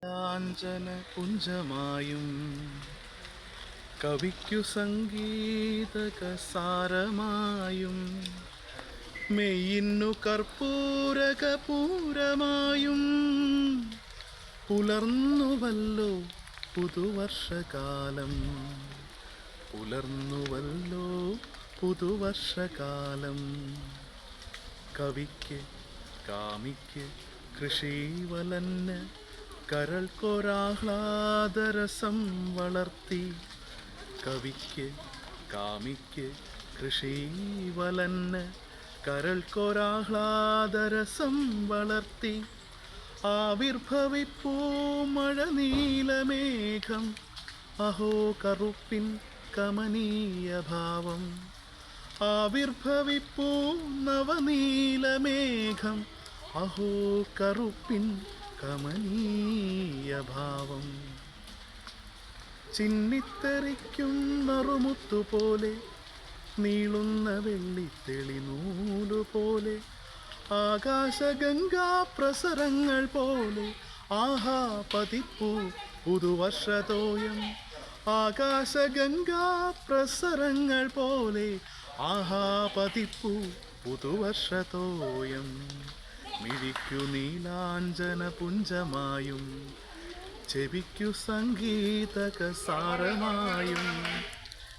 കാഞ്ചന പുഞ്ചമായും കവിക്കു സംഗീതകസാരമായും മെയ്യിന്നു കർപ്പൂരകപൂരമായും പുലർന്നുവല്ലോ പുതുവർഷകാലം, പുലർന്നുവല്ലോ പുതുവർഷകാലം. കവിക്ക് കാമിക്ക് കൃഷിവലന് കരൾക്കൊരാഹ്ലാദരസം വളർത്തി. കവിക്ക് കാമിക്ക് കൃഷിവലന് കരൾക്കൊരാഹ്ലാദരസം വളർത്തി. ആവിർഭവിപ്പൂ മഴ നീലമേഘം, അഹോ കറുപ്പിൻ കമനീയ ഭാവം. ആവിർഭവിപ്പൂ നവനീലമേഘം, അഹോ കറുപ്പിൻ കമനീയ ഭാവം. ചിന്നിത്തെറിക്കും നറുമുത്തുപോലെ, നീളുന്ന വെള്ളിത്തെളിനൂലുപോലെ, ആകാശഗംഗാപ്രസരങ്ങൾ പോലെ, ആഹാ പതിപ്പൂ പുതുവർഷതോയം. ആകാശഗംഗാപ്രസരങ്ങൾ പോലെ, ആഹാ പതിപ്പൂ പുതുവർഷതോയം. മിഴിക്കു നീലാഞ്ജന പുഞ്ചമായും ചെവിക്കു സംഗീതകസാരമായും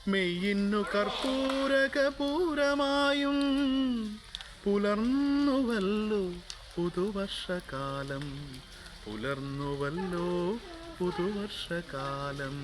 മെയ്യിന്നു കർപ്പൂരകപൂരമായും പുലർന്നുവല്ലോ പുതുവർഷകാലം, പുലർന്നുവല്ലോ പുതുവർഷകാലം.